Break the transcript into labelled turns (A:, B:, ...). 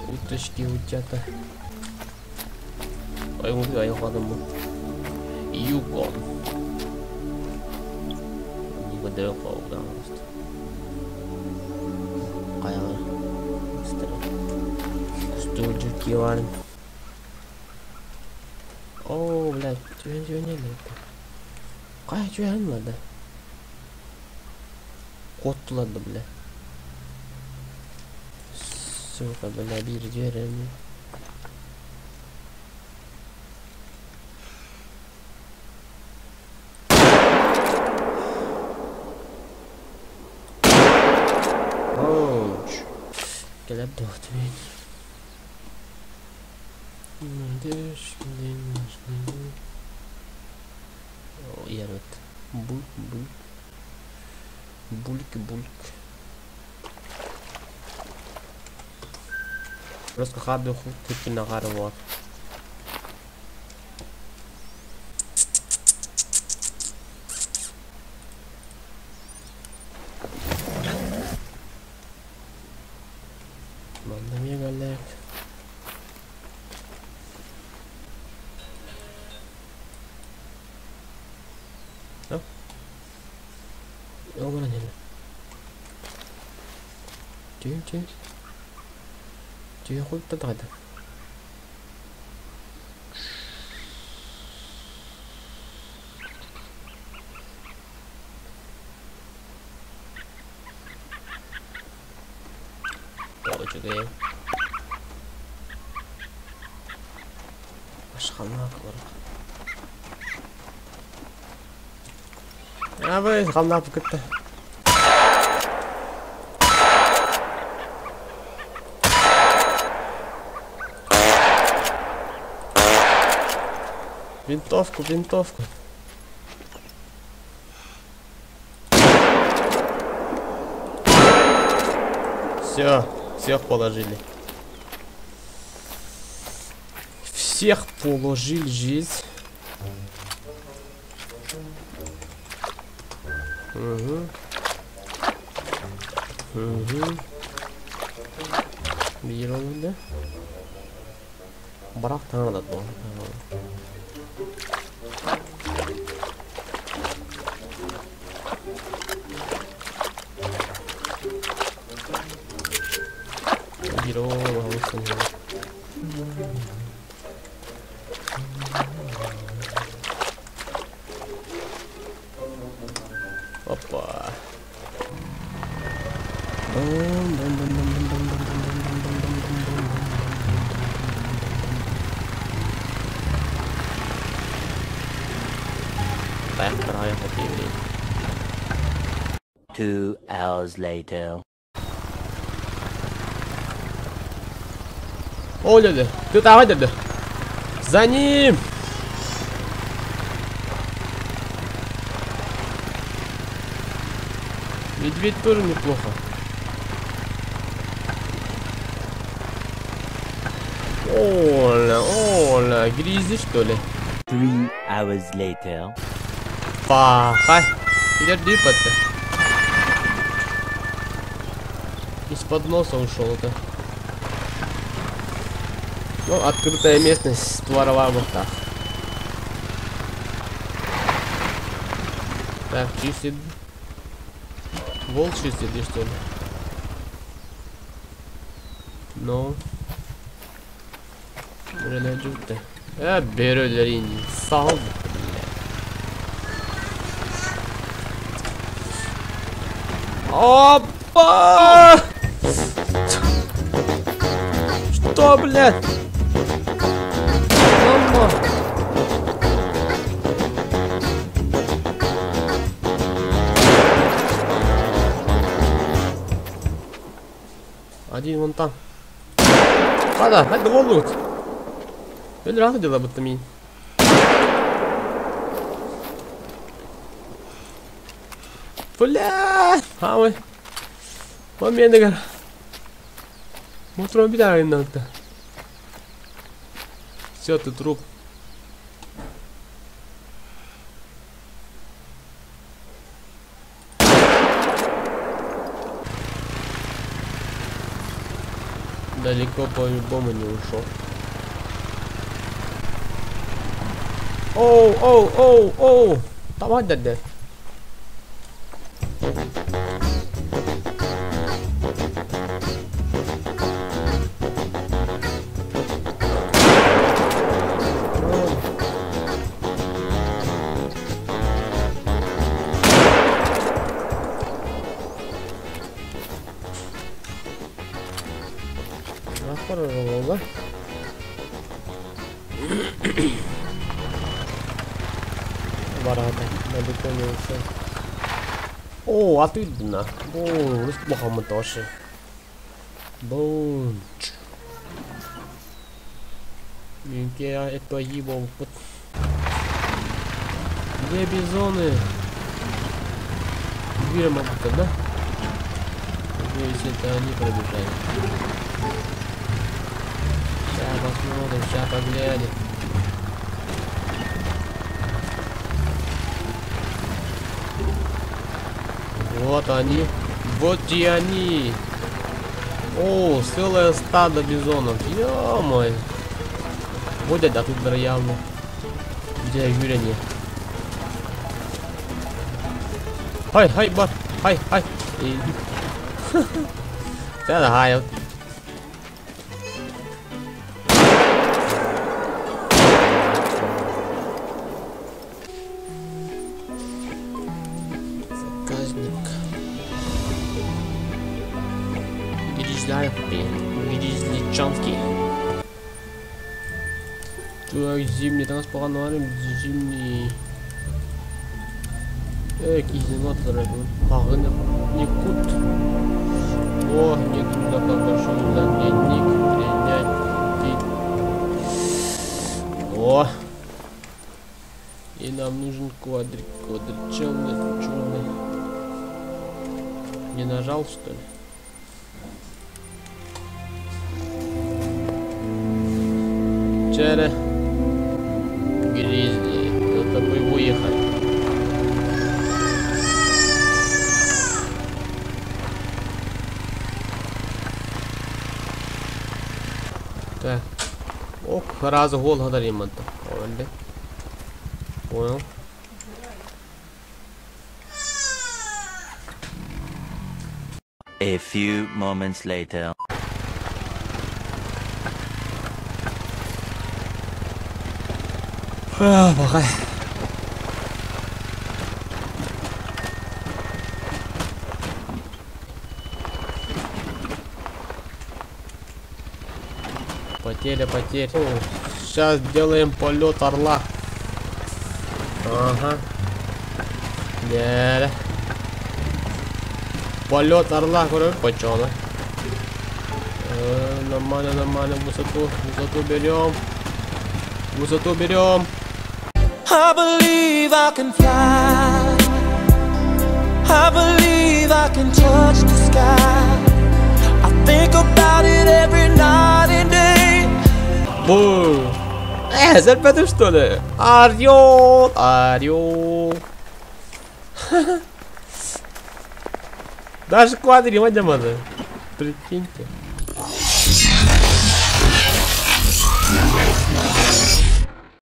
A: Уточки утята. Аюханымы. Юкон. Нико дөп қаудан қосты. Қайғы. Стульчик киварим. О, блядь, чего не это? Кай, чего не надо? Кот тулады, блядь. Сука, блядь, bir жерем. Оуч. Келеп доктор. О, ярат. Бульк. Просто хабы худ типа нагарывал. Манда мега лек. Огонь. Тихо, хоть тогда. Короче, да. Ашхана бар. Абай, қамдап кетті. Винтовку. Все, всех положили. Всех положили здесь. Угу. Берем, да? Брак надо было. Опа. Так, правильно,
B: 2 hours later.
A: О, дядя, ты давай, дядя. За ним! Медведь тоже неплохо. Оля, грязи что ли?
B: 3 hours later.
A: Пахай. Где дипать-то? Из-под носа ушел это. Ну, открытая местность, створа вот так. Так, чистит. Волк чистит, или что ли? Ну. Buraya gitti. Böyleleri sağ ol. Опа! Что, блядь? Мама. Один вон там. Ладно, hadi oğlum. Böyle rahat ediyorlar bu tamin. Бля! А ой. Момент, гар. Утром беда надо. Все, ты труп. далеко по-любому не ушел. Оу, оу, оу, оу. Давай, да. Хорошо. Ворота, далеко не ушел. О, отлично. Бум, неплохо мы тоже. Бум. Я это его. Где бизоны? Две могут, да? Если это они пробежали. Сейчас посмотрим, сейчас поглядим. Вот они. Вот и они. О, целое стадо бизонов. Ё-моё. Вот это тут явно. Где Юрия нет. Хай, бар. Хай. Сейчас гай. Гризличанский. Так, зимний транспорт, зимний. Кизиматоры. Паганы. Никут. О, нет, туда большой замедник. Принять. О. И нам нужен квадрик. Черный. Не нажал, что ли? Вчера Гризли, это бы уехали. Так. Ох, раз гол гадаем это. Понял.
B: A few moments later.
A: Плохая. Потеря. Сейчас делаем полет орла. Ага. Да. Полет орла, говорю, почему? Нормально. Высоту берем.
C: I believe I can fly. I believe I can touch the sky. I think about it every night and day.
A: Бу! Зарпятый что ли? Орел! Даже квадрим, надо. Прикиньте.